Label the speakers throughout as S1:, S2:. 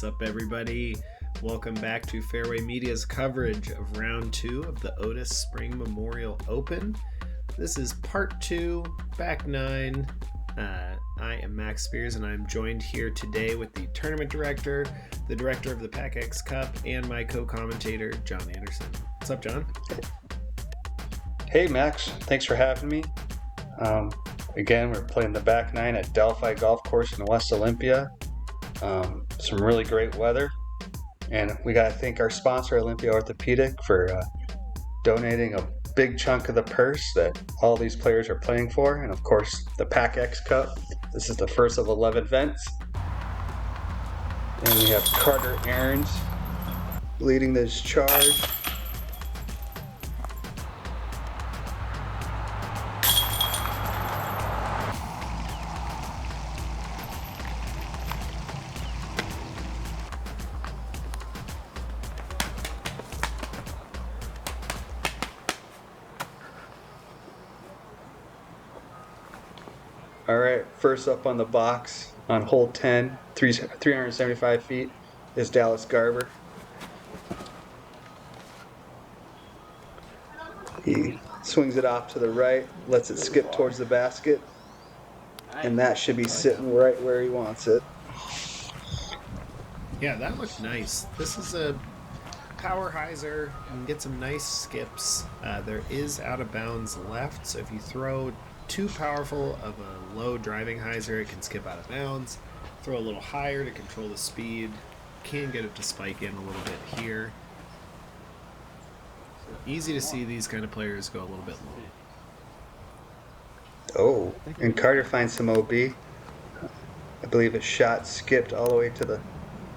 S1: What's up, everybody? Welcome back to Fairway Media's coverage of round 2 of the Odus Spring Memorial Open. This is part 2, back 9. I am Max Spears, and I'm joined here today with the tournament director, the director of the PAC-X Cup, and my co-commentator, John Anderson. What's up, John?
S2: Hey, Max. Thanks for having me. Again, we're playing the back 9 at Delphi Golf Course in West Olympia. Some really great weather. And we got to thank our sponsor, Olympia Orthopedic, for donating a big chunk of the purse that all these players are playing for. And of course, the PAC-X Cup. This is the first of 11 events. And we have Carter Ahrens leading this charge. All right, first up on the box on hole 10, 375 feet, is Dallas Garber. He swings it off to the right, lets it skip towards the basket, and that should be sitting right where he wants it.
S1: Yeah, that looked nice. This is a power hyzer. You can get some nice skips. There is out of bounds left, so if you throw too powerful of a low driving hyzer, it can skip out of bounds. Throw a little higher to control the speed. Can get it to spike in a little bit here. So easy to see these kind of players go a little bit low.
S2: Oh, and Carter finds some OB. I believe his shot skipped all the way to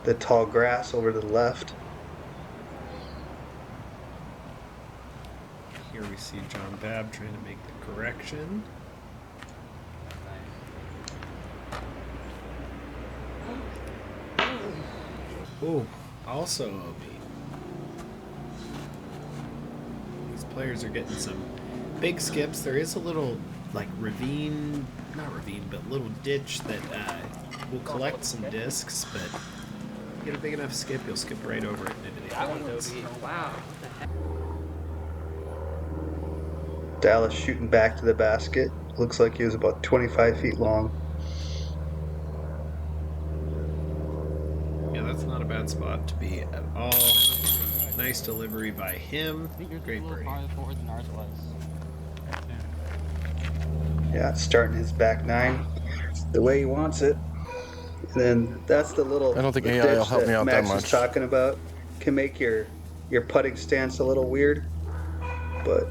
S2: the tall grass over to the left.
S1: Here we see John Babb trying to make the correction. Oh, also OB. These players are getting some big skips. There is a little, like, not ravine, but little ditch that will collect some discs, but you get a big enough skip, you'll skip right over it into the elements.
S3: Wow.
S2: Dallas shooting back to the basket. Looks like he was about 25 feet long.
S1: Yeah, that's not a bad spot to be at all. Nice delivery by him. Great birdie.
S2: Yeah, starting his back 9 the way he wants it. And then that's the little
S4: I don't think
S2: the
S4: AI will
S2: ditch
S4: help me out
S2: Max
S4: that
S2: was
S4: much.
S2: talking about. Can make your putting stance a little weird, but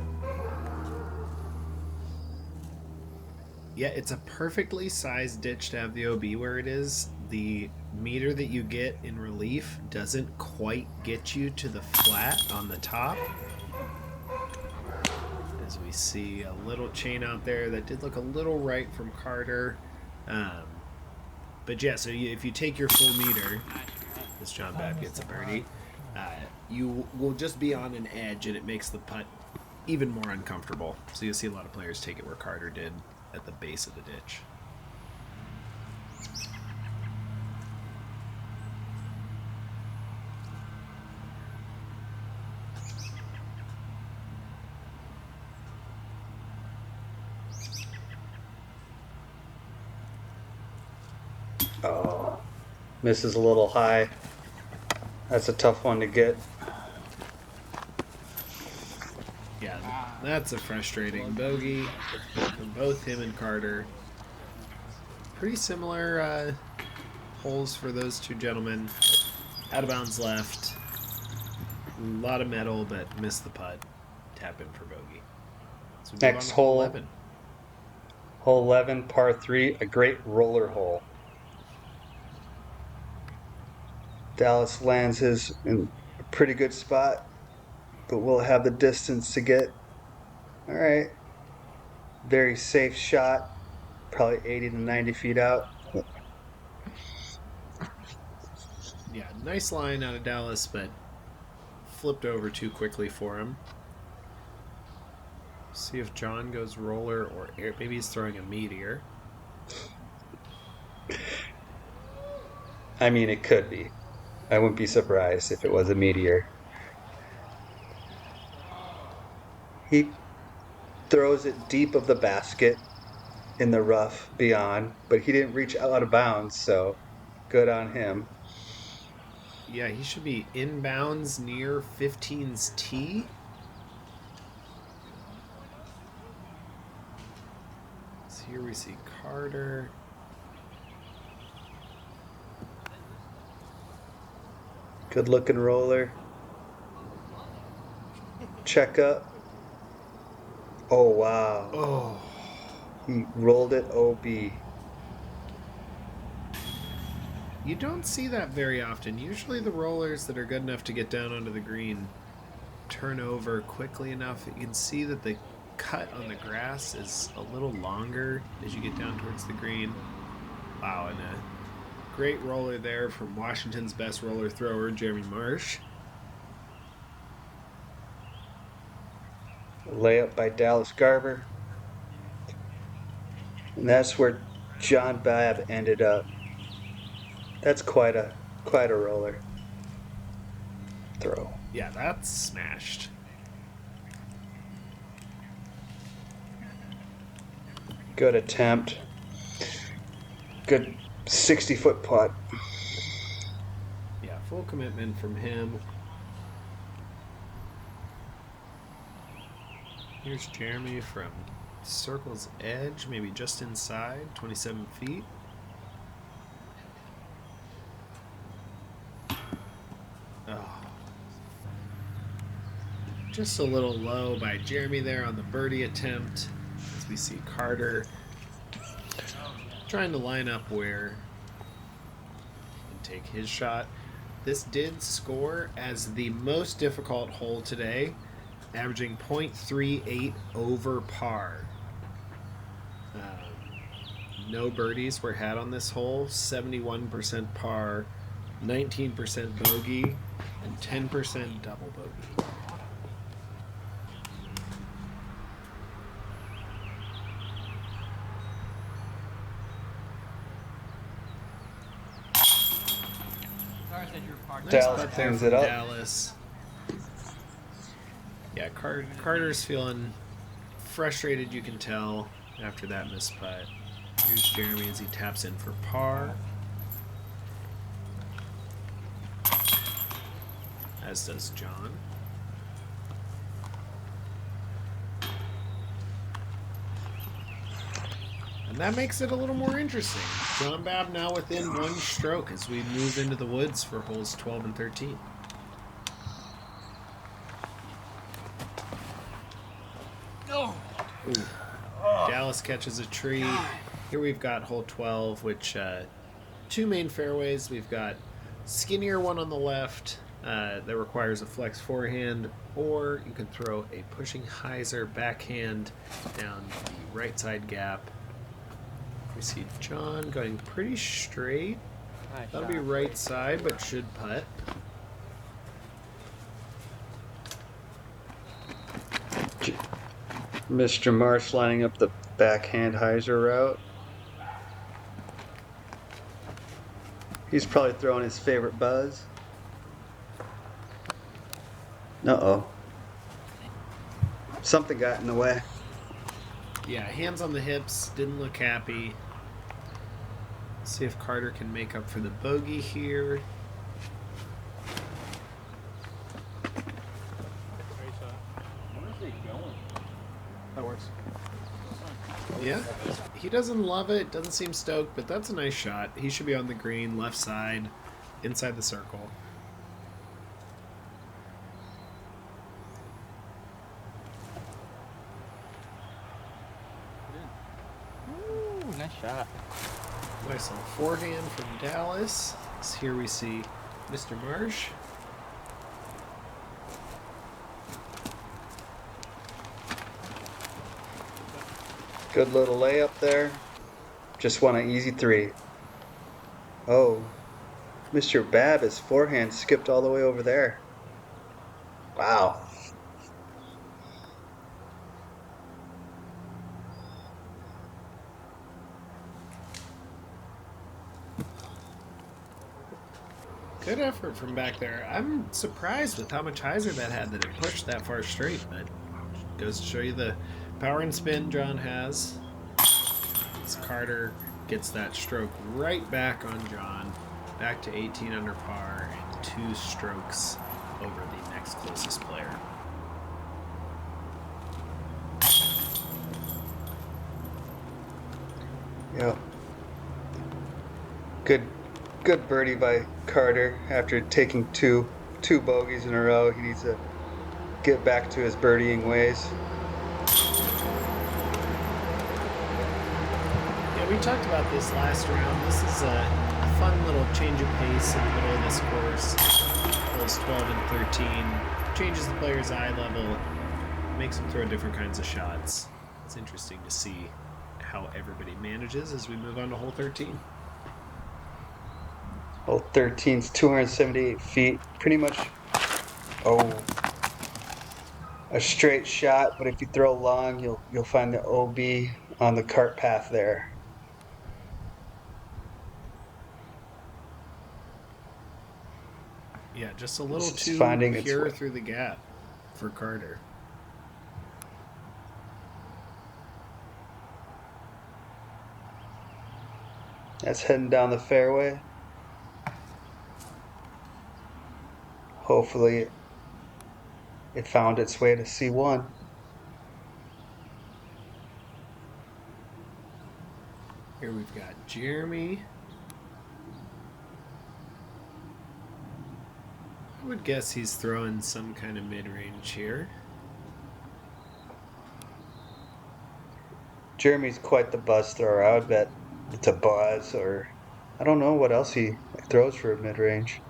S1: Yeah, it's a perfectly sized ditch to have the OB where it is. The meter that you get in relief doesn't quite get you to the flat on the top. As we see a little chain out there that did look a little right from Carter. But yeah, so if you take your full meter, as John Babb gets a birdie, you will just be on an edge, and it makes the putt even more uncomfortable. So you'll see a lot of players take it where Carter did, at the base of the ditch.
S2: oh, misses a little high. That's a tough one to get.
S1: Yeah, that's a frustrating bogey from both him and Carter. Pretty similar holes for those two gentlemen. Out of bounds left. A lot of metal, but missed the putt. Tap in for bogey. So we move
S2: Next
S1: on to
S2: hole,
S1: 11.
S2: Hole 11, par 3, a great roller hole. Dallas lands his in a pretty good spot, but we'll have the distance to get. All right. Very safe shot, probably 80 to 90 feet out.
S1: Yeah, nice line out of Dallas, but flipped over too quickly for him. See if John goes roller or air. Maybe he's throwing a meteor.
S2: I mean, it could be. I wouldn't be surprised if it was a meteor. He throws it deep of the basket in the rough beyond, but he didn't reach out of bounds, so good on him.
S1: Yeah, he should be inbounds near 15's tee. So here we see Carter.
S2: Good looking roller. Check up. Oh, wow.
S1: Oh,
S2: He rolled it OB.
S1: you don't see that very often. Usually the rollers that are good enough to get down onto the green turn over quickly enough. You can see that the cut on the grass is a little longer as you get down towards the green. Wow, and a great roller there from Washington's best roller thrower, Jeremy Marsh.
S2: Layup by Dallas Garber. And that's where John Babb ended up. That's quite a roller throw.
S1: Yeah, that's smashed.
S2: Good attempt. Good 60-foot putt.
S1: Yeah, full commitment from him. Here's Jeremy from circle's edge, maybe just inside, 27 feet. Oh. Just a little low by Jeremy there on the birdie attempt. As we see Carter trying to line up where and take his shot. This did score as the most difficult hole today, averaging .38 over par. No birdies were had on this hole. 71% par, 19% bogey, and 10% double bogey. Nice
S2: Dallas
S1: putt there
S2: cleans
S1: from
S2: it up.
S1: Dallas. Yeah, Carter's feeling frustrated, you can tell, after that missed putt. Here's Jeremy as he taps in for par. As does John. And that makes it a little more interesting. John Babb now within one stroke as we move into the woods for holes 12 and 13. Ooh. Dallas catches a tree. Here we've got hole 12, which two main fairways. We've got skinnier one on the left that requires a flex forehand, or you can throw a pushing hyzer backhand down the right side gap. We see John going pretty straight. That'll be right side, but should putt.
S2: Mr. Marsh lining up the backhand hyzer route. He's probably throwing his favorite buzz. Uh-oh. Something got in the way.
S1: Yeah, hands on the hips, didn't look happy. See if Carter can make up for the bogey here.
S3: That works.
S1: Yeah, he doesn't love it, doesn't seem stoked, but that's a nice shot. He should be on the green, left side, inside the circle.
S3: Ooh, nice shot.
S1: Nice little forehand from Dallas. So here we see Mr. Marsh.
S2: Good little layup there. Just want an easy three. Oh, Mr. Babb, his forehand skipped all the way over there. Wow.
S1: Good effort from back there. I'm surprised with how much hyzer that had that it pushed that far straight, but goes to show you the power and spin John has. As Carter gets that stroke right back on John, back to 18 under par and 2 strokes over the next closest player.
S2: Yep. Good birdie by Carter after taking two bogeys in a row. He needs to get back to his birdieing ways.
S1: Yeah, we talked about this last round. This is a fun little change of pace in the middle of this course. Holes 12 and 13. Changes the player's eye level. Makes them throw different kinds of shots. It's interesting to see how everybody manages as we move on to hole 13.
S2: Hole 13's 278 feet. Pretty much, a straight shot, but if you throw long, you'll find the OB on the cart path there.
S1: Yeah, just a little
S2: It's
S1: too
S2: finding its
S1: pure
S2: way.
S1: through the gap for Carter.
S2: That's heading down the fairway. Hopefully it found its way to C1.
S1: Here we've got Jeremy. I would guess he's throwing some kind of mid-range here.
S2: Jeremy's quite the buzz thrower. I would bet it's a buzz, or I don't know what else he throws for mid-range.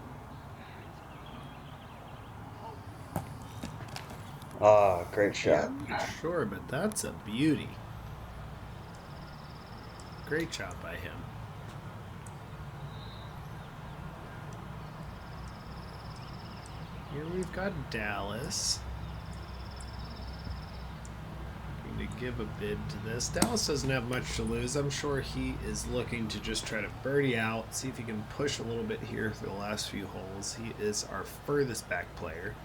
S2: Ah, great shot.
S1: I'm not sure, but that's a beauty. Great job by him. Here we've got Dallas. Going to give a bid to this. Dallas doesn't have much to lose. I'm sure he is looking to just try to birdie out, see if he can push a little bit here for the last few holes. He is our furthest back player.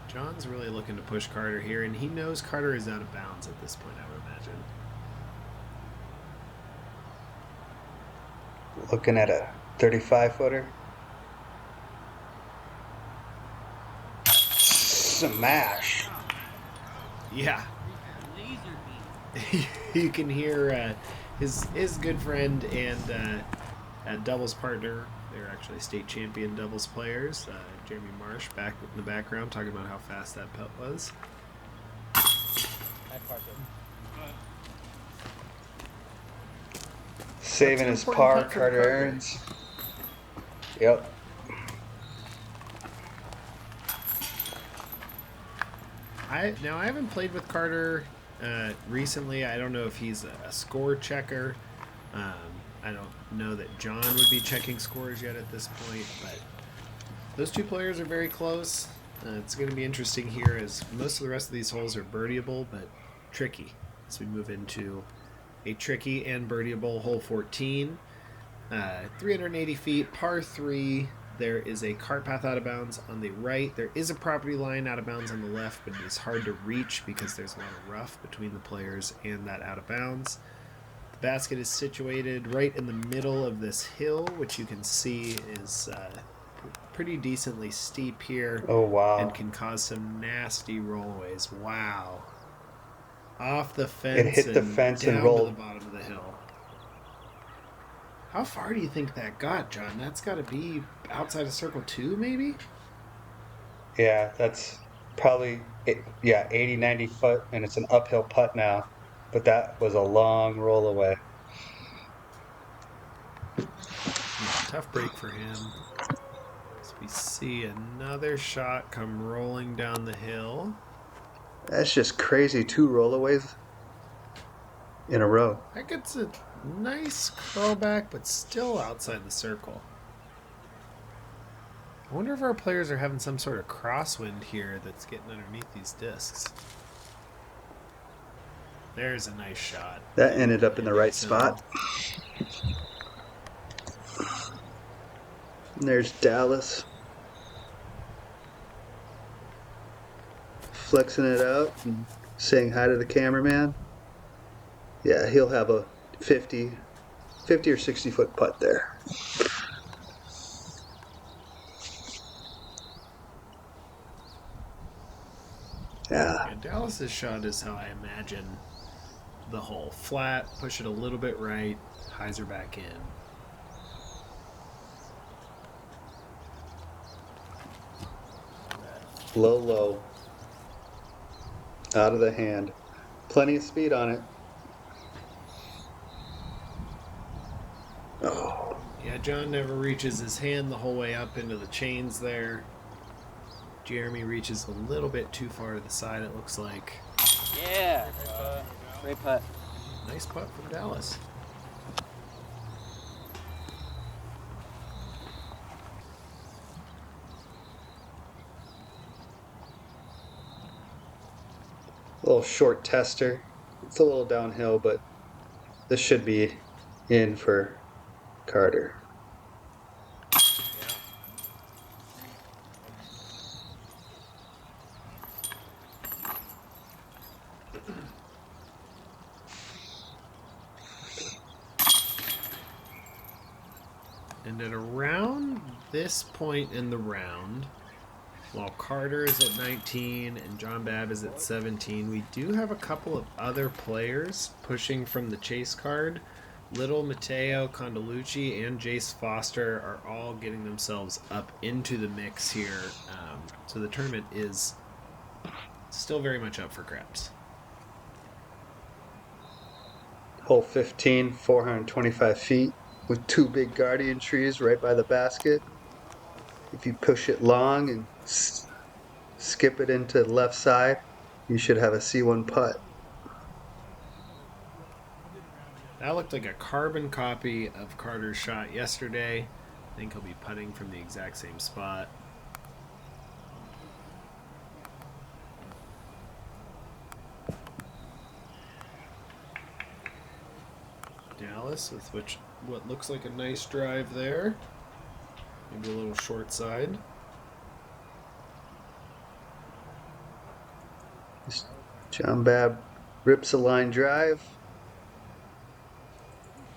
S1: John's really looking to push Carter here, and he knows Carter is out of bounds at this point, I would imagine.
S2: Looking at a 35-footer. Smash.
S1: Yeah. You can hear his good friend and doubles partner. They're actually state champion doubles players. Jeremy Marsh back in the background talking about how fast that putt was.
S2: Saving his par, Carter Ahrens. Yep.
S1: I haven't played with Carter recently. I don't know if he's a score checker. I don't know that John would be checking scores yet at this point, but those two players are very close. It's going to be interesting here as most of the rest of these holes are birdieable, but tricky as we move into a tricky and birdieable hole 14. 380 feet, par 3. There is a cart path out of bounds on the right. There is a property line out of bounds on the left, but it is hard to reach because there's a lot of rough between the players and that out of bounds. The basket is situated right in the middle of this hill, which you can see is pretty decently steep here.
S2: Oh, wow.
S1: And can cause some nasty rollaways. Wow. Off the fence.
S2: It hit the fence and
S1: down
S2: rolled.
S1: to the bottom of the hill. How far do you think that got, John? That's got to be outside of circle 2, maybe?
S2: Yeah, that's probably, 80, 90 foot, and it's an uphill putt now. But that was a long roll away.
S1: Yeah, tough break for him. As we see another shot come rolling down the hill.
S2: That's just crazy. 2 rollaways in a row.
S1: That gets a nice curl back, but still outside the circle. I wonder if our players are having some sort of crosswind here that's getting underneath these discs. There's a nice shot.
S2: That ended up in the right spot. And there's Dallas. Flexing it out and saying hi to the cameraman. Yeah, he'll have a 50 or 60 foot putt there. Yeah.
S1: And Dallas's shot is how I imagine the hole. Flat, push it a little bit right, hyzer back in.
S2: Low, low. Out of the hand. Plenty of speed on it. Oh.
S1: Yeah, John never reaches his hand the whole way up into the chains there. Jeremy reaches a little bit too far to the side, it looks like.
S3: Yeah. Great putt.
S1: Nice putt from Dallas.
S2: A little short tester. It's a little downhill, but this should be in for Carter.
S1: And at around this point in the round, while Carter is at 19 and John Babb is at 17, we do have a couple of other players pushing from the chase card. Little Matteo Condalucci and Jace Foster are all getting themselves up into the mix here. So the tournament is still very much up for grabs.
S2: Hole 15, 425 feet with two big guardian trees right by the basket. If you push it long and skip it into the left side, you should have a C1 putt.
S1: That looked like a carbon copy of Carter's shot yesterday. I think he'll be putting from the exact same spot. Dallas with what looks like a nice drive there. Maybe a little short side.
S2: John Babb rips a line drive.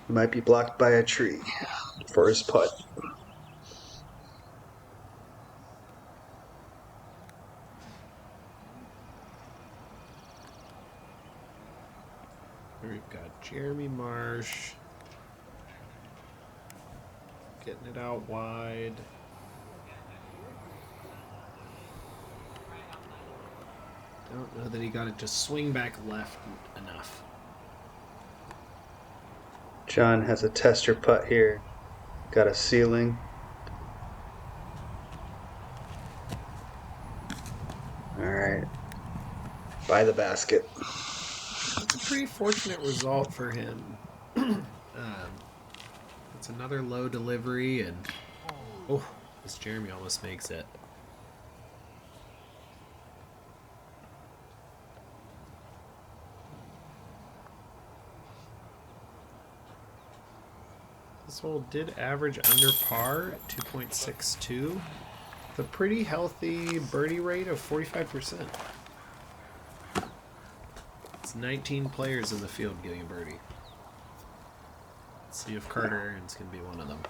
S2: It might be blocked by a tree for his putt.
S1: We've got Jeremy Marsh getting it out wide. Don't know that he got it to swing back left enough.
S2: John has a tester putt here. Got a ceiling. All right. By the basket.
S1: It's a pretty fortunate result for him. It's another low delivery, and oh, this Jeremy almost makes it. This hole did average under par at 2.62. The pretty healthy birdie rate of 45%. It's 19 players in the field getting a birdie. Let's see if Carter Ahrens can be one of them.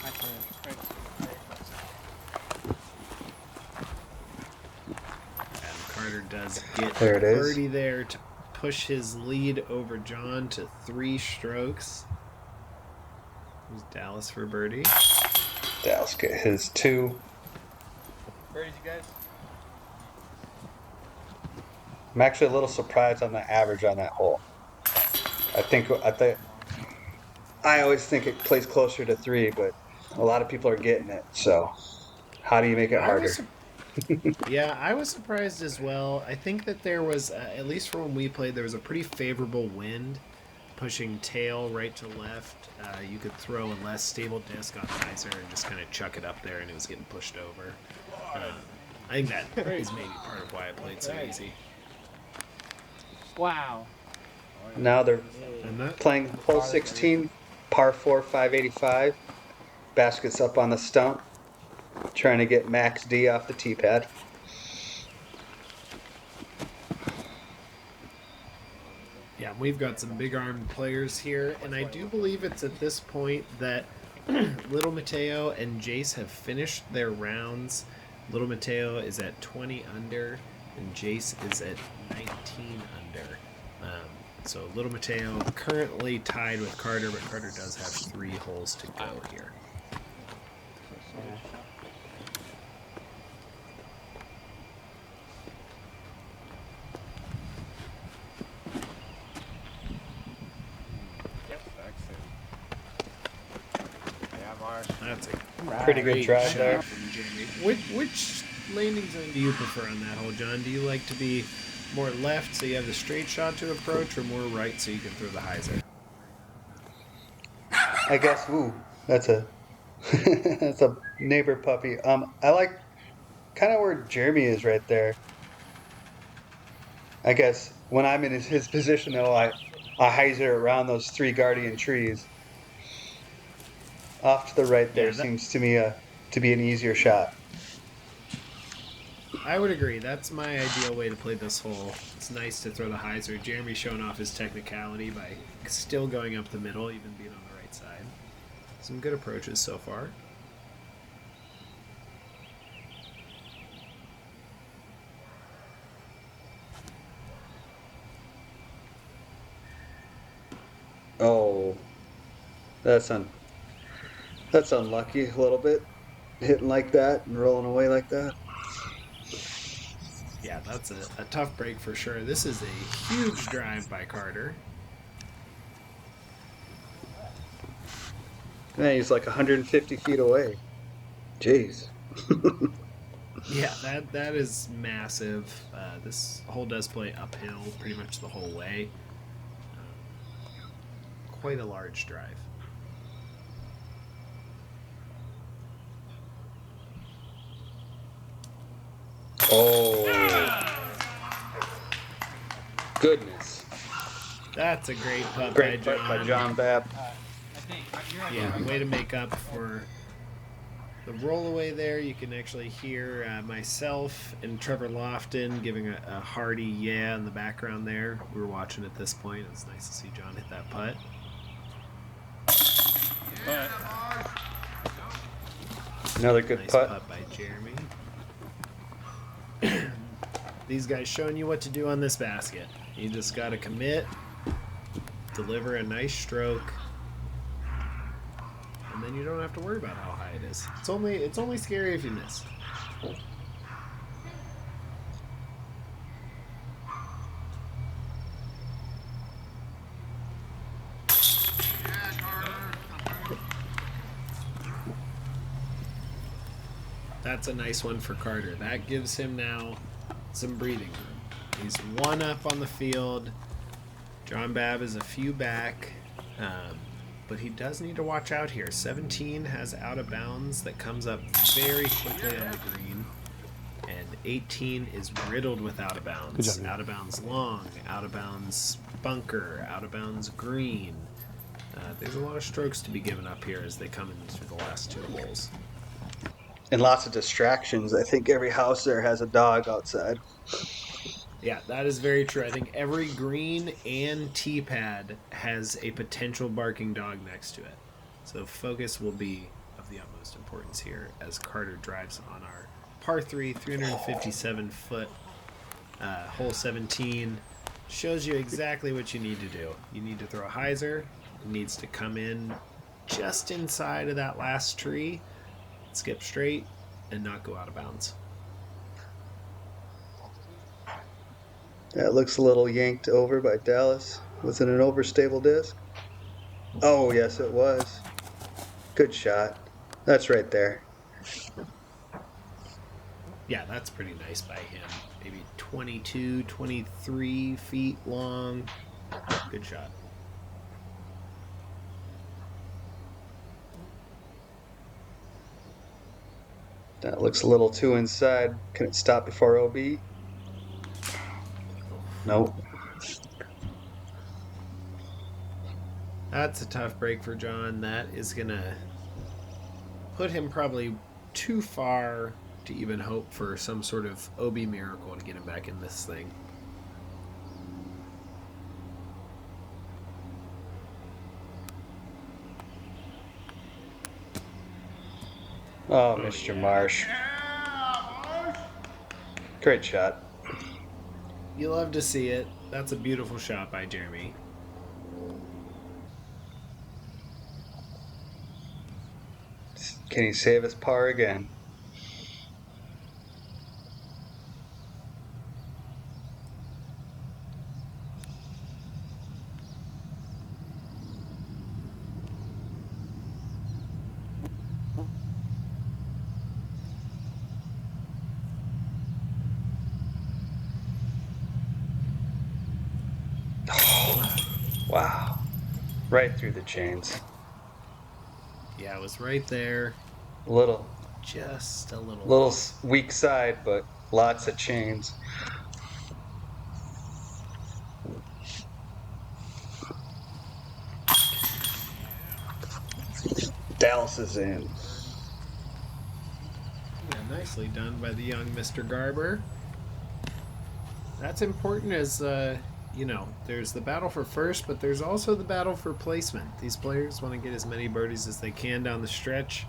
S1: And Carter does get
S2: There it
S1: a
S2: is.
S1: birdie there to push his lead over John to 3 strokes. There's Dallas for birdie.
S2: Dallas get his 2.
S3: Birdies, you guys?
S2: I'm actually a little surprised on the average on that hole. I always think it plays closer to 3, but a lot of people are getting it. So, how do you make it harder?
S1: Yeah, I was surprised as well. I think that there was, at least for when we played, there was a pretty favorable wind pushing tail right to left. You could throw a less stable disc on hyzer and just kind of chuck it up there, and it was getting pushed over. I think that is maybe part of why I played so easy.
S3: Wow.
S2: Now they're
S1: And that,
S2: playing hole 16, par 4, 585. Basket's up on the stump, trying to get max D off the tee pad.
S1: yeah, we've got some big armed players here, and I do believe it's at this point that Little Mateo and Jace have finished their rounds. Little Mateo is at 20 under, and Jace is at 19 under. So Little Mateo currently tied with Carter, but Carter does have 3 holes to go here.
S3: Marsh.
S1: That's a
S2: Pretty good drive
S1: shot
S2: there.
S1: from Jeremy. Which landing zone do you prefer on that hole, John? Do you like to be more left so you have the straight shot to approach, or more right so you can throw the hyzer?
S2: I guess. Ooh, that's a that's a neighbor puppy. I like kind of where Jeremy is right there. I guess when I'm in his position, though, I hyzer around those 3 guardian trees. Off to the right there seems to me to be an easier shot.
S1: I would agree. That's my ideal way to play this hole. It's nice to throw the hyzer. Jeremy's showing off his technicality by still going up the middle, even being on the right side. Some good approaches so far.
S2: Oh, that's unlucky a little bit, hitting like that and rolling away like that.
S1: Yeah, that's a tough break for sure. This is a huge drive by Carter.
S2: Man, he's like 150 feet away. Jeez.
S1: Yeah, that is massive. This hole does play uphill pretty much the whole way. Quite a large drive.
S2: Oh. Goodness.
S1: That's a great putt
S2: Great
S1: by
S2: putt
S1: John.
S2: by John Babb.
S1: Yeah, way to make up for the rollaway there. You can actually hear myself and Trevor Lofton giving a hearty yeah in the background there. We were watching at this point. It was nice to see John hit that putt.
S2: Another good
S1: Nice
S2: putt.
S1: by Jeremy. These guys showing you what to do on this basket. You just got to commit, deliver a nice stroke, and then you don't have to worry about how high it is. It's only scary if you miss. That's a nice one for Carter. That gives him now some breathing room. He's 1 up on the field. John Babb is a few back, but he does need to watch out here. 17 has out of bounds that comes up very quickly on the green, and 18 is riddled with out of bounds. Out of bounds long, out of bounds bunker, out of bounds green. There's a lot of strokes to be given up here as they come into the last 2 holes.
S2: And lots of distractions. I think every house there has a dog outside.
S1: Yeah, that is very true. I think every green and tee pad has a potential barking dog next to it. So focus will be of the utmost importance here as Carter drives on our par 3, 357-foot hole 17. Shows you exactly what you need to do. You need to throw a hyzer. It needs to come in just inside of that last tree, skip straight, and not go out of bounds.
S2: That looks a little yanked over by Dallas. Was it an overstable disc? Oh, yes, it was. Good shot. That's right there.
S1: Yeah, that's pretty nice by him. Maybe 22, 23 feet long. Good shot.
S2: That looks a little too inside. Can it stop before OB? Nope.
S1: That's a tough break for John. That is going to put him probably too far to even hope for some sort of OB miracle to get him back in this thing.
S2: Oh, Mr. Marsh. Great shot.
S1: You love to see it. That's a beautiful shot by Jeremy.
S2: Can he save his par again? Wow. Right through the chains.
S1: Yeah, it was right there. Just a little.
S2: Little weak side, but lots of chains. Dallas is in.
S1: Yeah, nicely done by the young Mr. Garber. That's important as, there's the battle for first, but there's also the battle for placement. These players want to get as many birdies as they can down the stretch.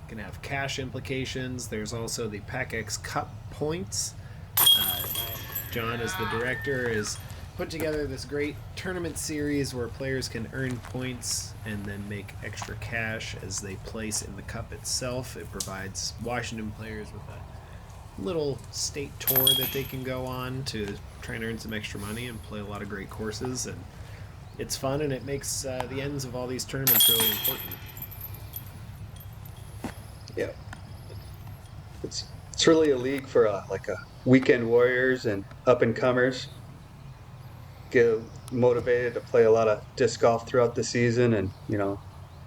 S1: Can have cash implications. There's also the PAC-X Cup points. John, as the director, has put together this great tournament series where players can earn points and then make extra cash as they place in the cup itself. It provides Washington players with a little state tour that they can go on to try and earn some extra money and play a lot of great courses. And it's fun, and it makes the ends of all these tournaments really important.
S2: Yeah. It's really a league for a weekend warriors and up and comers. Get motivated to play a lot of disc golf throughout the season and,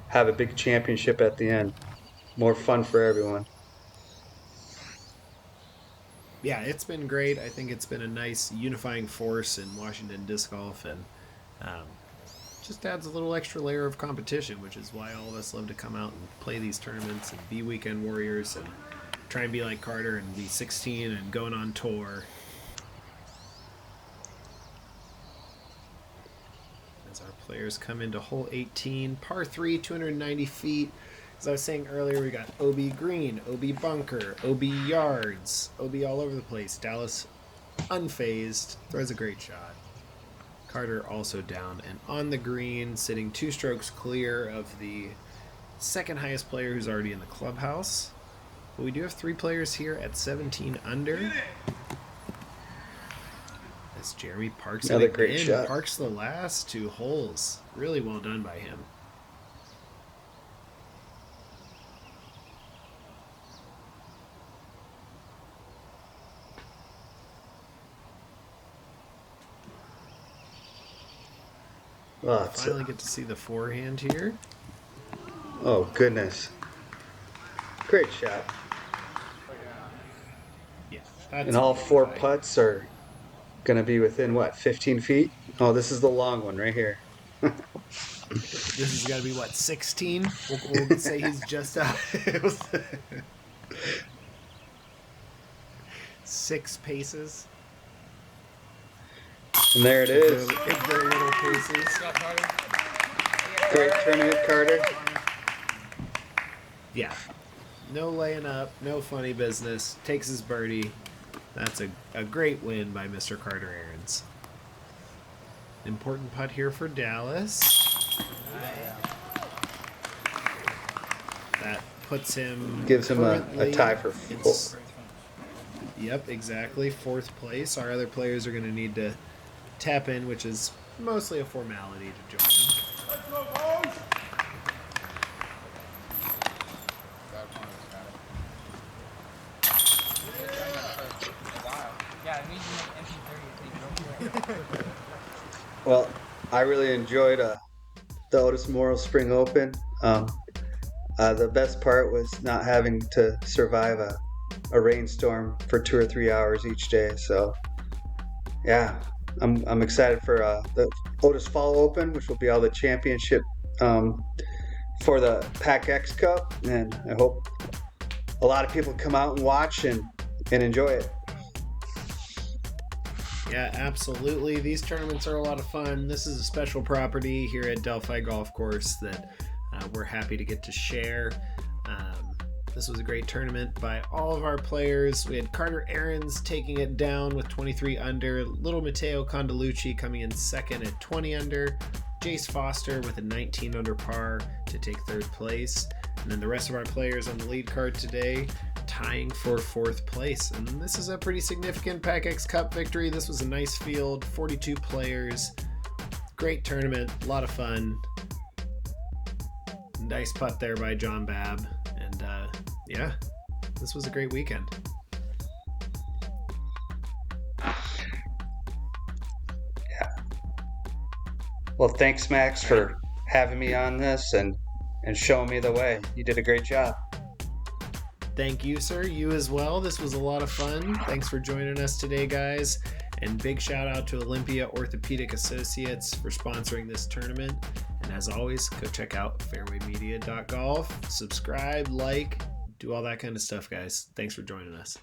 S2: have a big championship at the end. More fun for everyone.
S1: Yeah, it's been great. I think it's been a nice unifying force in Washington disc golf, and just adds a little extra layer of competition, which is why all of us love to come out and play these tournaments and be weekend warriors and try and be like Carter and be 16 and going on tour. As our players come into hole 18, par 3, 290 feet. As I was saying earlier, we got OB green, OB bunker, OB yards, OB all over the place. Dallas unfazed, throws a great shot. Carter also down and on the green, sitting 2 strokes clear of the second highest player who's already in the clubhouse. But we do have 3 players here at 17 under. As Jeremy parks
S2: Another
S1: it
S2: great
S1: in,
S2: shot.
S1: Parks the last 2 holes. Really well done by him.
S2: Oh,
S1: Finally get to see the forehand here.
S2: Oh, goodness. Great shot.
S1: Yeah, that's
S2: And all 4
S1: fine.
S2: putts are going to be within, 15 feet? Oh, this is the long one right here.
S1: This is got to be, 16? We'll say he's just out. 6 paces.
S2: And there it is.
S1: If they're little paces.
S2: Great tournament, Carter.
S1: Yeah. No laying up, no funny business. Takes his birdie. That's a great win by Mr. Carter Ahrens. Important putt here for Dallas. That puts him...
S2: Gives him a tie for
S1: fourth. Yep, exactly. 4th place. Our other players are going to need to tap in, which is mostly a formality to join them.
S2: Well, I really enjoyed the Odus Memorial Spring Open. The best part was not having to survive a a rainstorm for 2 or 3 hours each day. So yeah, I'm excited for the Odus Fall Open, which will be all the championship for the Pac X Cup, and I hope a lot of people come out and watch and enjoy it.
S1: Yeah, absolutely. These tournaments are a lot of fun. This is a special property here at Delphi Golf Course that we're happy to get to share. This was a great tournament by all of our players. We had Carter Ahrens taking it down with 23 under, little Matteo Condalucci coming in second at 20 under, Jace Foster with a 19 under par to take third place, and then the rest of our players on the lead card today tying for fourth place. And this is a pretty significant Pac X Cup victory. This was a nice field, 42 players, great tournament, a lot of fun. Nice putt there by John Babb, and yeah, this was a great weekend.
S2: Yeah. Well, thanks, Max, for having me on this and showing me the way. You did a great job.
S1: Thank you, sir. You as well. This was a lot of fun. Thanks for joining us today, guys. And big shout out to Olympia Orthopedic Associates for sponsoring this tournament. And as always, go check out fairwaymedia.golf. Subscribe, like, do all that kind of stuff, guys. Thanks for joining us.